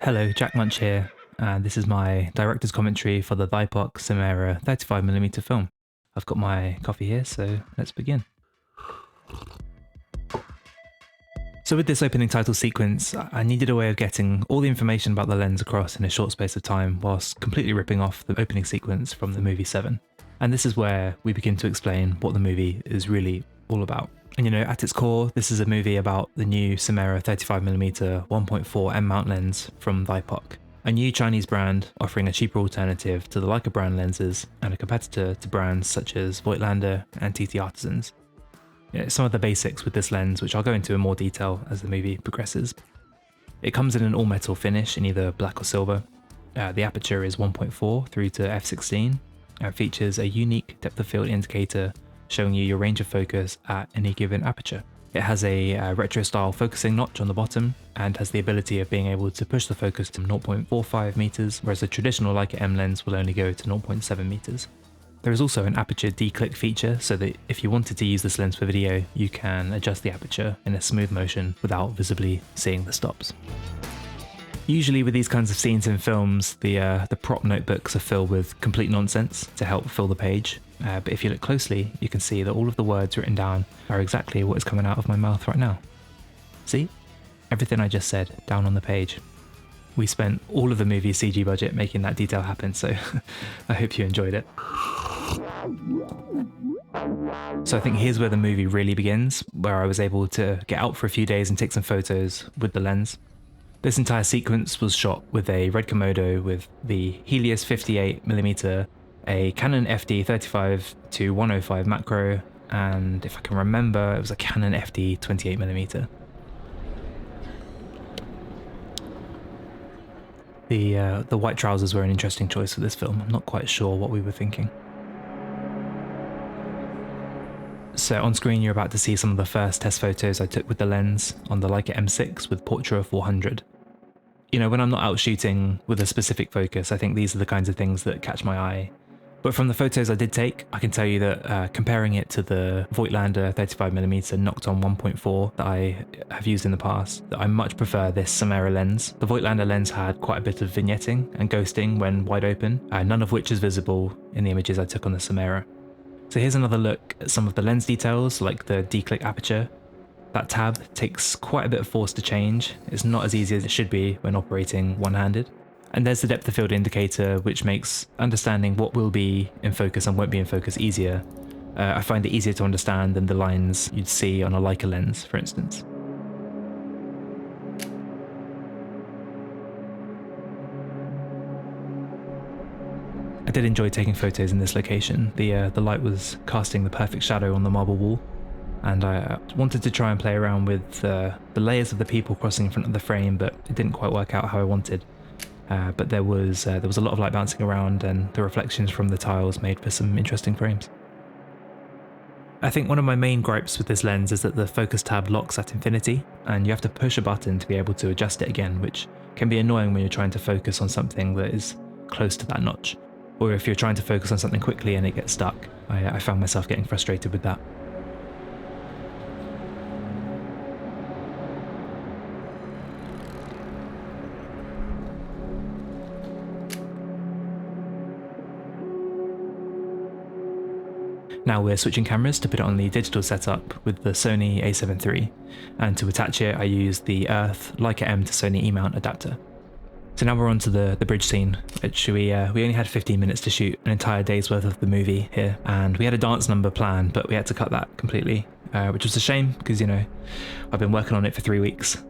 Hello, Jack Munch here, and this is my director's commentary for the Thypoch Simera 35mm film. I've got my coffee here, so let's begin. So with this opening title sequence, I needed a way of getting all the information about the lens across in a short space of time whilst completely ripping off the opening sequence from the movie 7. And this is where we begin to explain what the movie is really all about. And you know, at its core, this is a movie about the new Simera 35mm 1.4 M mount lens from Thypoch, a new Chinese brand offering a cheaper alternative to the Leica brand lenses and a competitor to brands such as Voigtlander and TT Artisans. You know, some of the basics with this lens, which I'll go into in more detail as the movie progresses. It comes in an all metal finish in either black or silver. The aperture is 1.4 through to f16 and features a unique depth of field indicator showing you your range of focus at any given aperture. It has a retro style focusing notch on the bottom and has the ability of being able to push the focus to 0.45 meters, whereas a traditional Leica M lens will only go to 0.7 meters. There is also an aperture declick feature, so that if you wanted to use this lens for video, you can adjust the aperture in a smooth motion without visibly seeing the stops. Usually with these kinds of scenes in films, the prop notebooks are filled with complete nonsense to help fill the page, but if you look closely, you can see that all of the words written down are exactly what is coming out of my mouth right now. See? Everything I just said down on the page. We spent all of the movie's CG budget making that detail happen, so I hope you enjoyed it. So I think here's where the movie really begins, where I was able to get out for a few days and take some photos with the lens. This entire sequence was shot with a red Komodo with the Helios 58mm, a Canon FD 35-105 macro, and if I can remember, it was a Canon FD 28mm. The white trousers were an interesting choice for this film. I'm not quite sure what we were thinking. So on screen you're about to see some of the first test photos I took with the lens on the Leica M6 with Portra 400. You know, when I'm not out shooting with a specific focus, I think these are the kinds of things that catch my eye. But from the photos I did take, I can tell you that comparing it to the Voigtlander 35mm Nocton 1.4 that I have used in the past, that I much prefer this Simera lens. The Voigtlander lens had quite a bit of vignetting and ghosting when wide open, none of which is visible in the images I took on the Simera. So here's another look at some of the lens details, like the declick aperture. That tab takes quite a bit of force to change. It's not as easy as it should be when operating one-handed. And there's the depth of field indicator, which makes understanding what will be in focus and won't be in focus easier. I find it easier to understand than the lines you'd see on a Leica lens, for instance. I did enjoy taking photos in this location. The light was casting the perfect shadow on the marble wall, and I wanted to try and play around with the layers of the people crossing in front of the frame, but it didn't quite work out how I wanted. But there was a lot of light bouncing around, and the reflections from the tiles made for some interesting frames. I think one of my main gripes with this lens is that the focus tab locks at infinity, and you have to push a button to be able to adjust it again, which can be annoying when you're trying to focus on something that is close to that notch. Or if you're trying to focus on something quickly and it gets stuck. I found myself getting frustrated with that. Now we're switching cameras to put it on the digital setup with the Sony a7 III, and to attach it I used the Earth Leica M to Sony E-mount adapter. So now we're on to the bridge scene, which we only had 15 minutes to shoot an entire day's worth of the movie here, and we had a dance number planned, but we had to cut that completely, which was a shame because, you know, I've been working on it for 3 weeks.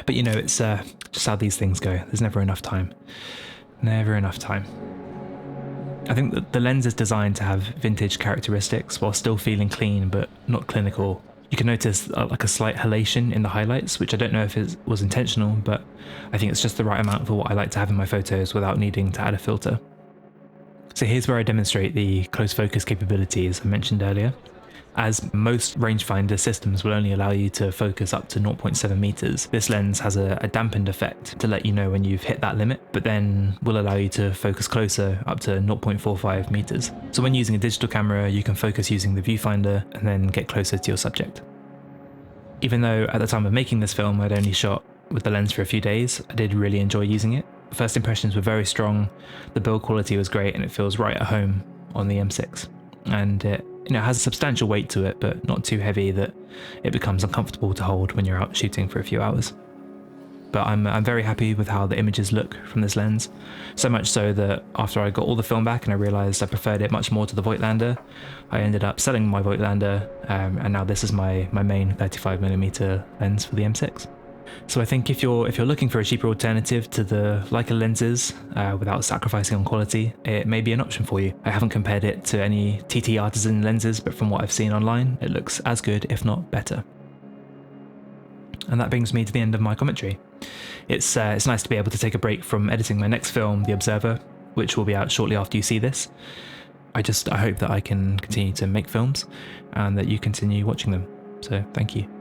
But you know, it's just how these things go. There's never enough time. Never enough time. I think that the lens is designed to have vintage characteristics while still feeling clean but not clinical. You can notice like a slight halation in the highlights, which I don't know if it was intentional, but I think it's just the right amount for what I like to have in my photos without needing to add a filter. So here's where I demonstrate the close focus capabilities I mentioned earlier. As most rangefinder systems will only allow you to focus up to 0.7 meters, this lens has a dampened effect to let you know when you've hit that limit, but then will allow you to focus closer up to 0.45 meters. So when using a digital camera, you can focus using the viewfinder and then get closer to your subject. Even though at the time of making this film I'd only shot with the lens for a few days, I did really enjoy using it. First impressions were very strong, the build quality was great, and it feels right at home on the M6. And it has a substantial weight to it, but not too heavy that it becomes uncomfortable to hold when you're out shooting for a few hours. But I'm very happy with how the images look from this lens, so much so that after I got all the film back and I realised I preferred it much more to the Voigtlander, I ended up selling my Voigtlander, and now this is my main 35mm lens for the M6. So I think if you're looking for a cheaper alternative to the Leica lenses without sacrificing on quality, it may be an option for you. I haven't compared it to any TT Artisan lenses, but from what I've seen online, it looks as good, if not better. And that brings me to the end of my commentary. It's nice to be able to take a break from editing my next film, The Observer, which will be out shortly after you see this. I hope that I can continue to make films and that you continue watching them. So thank you.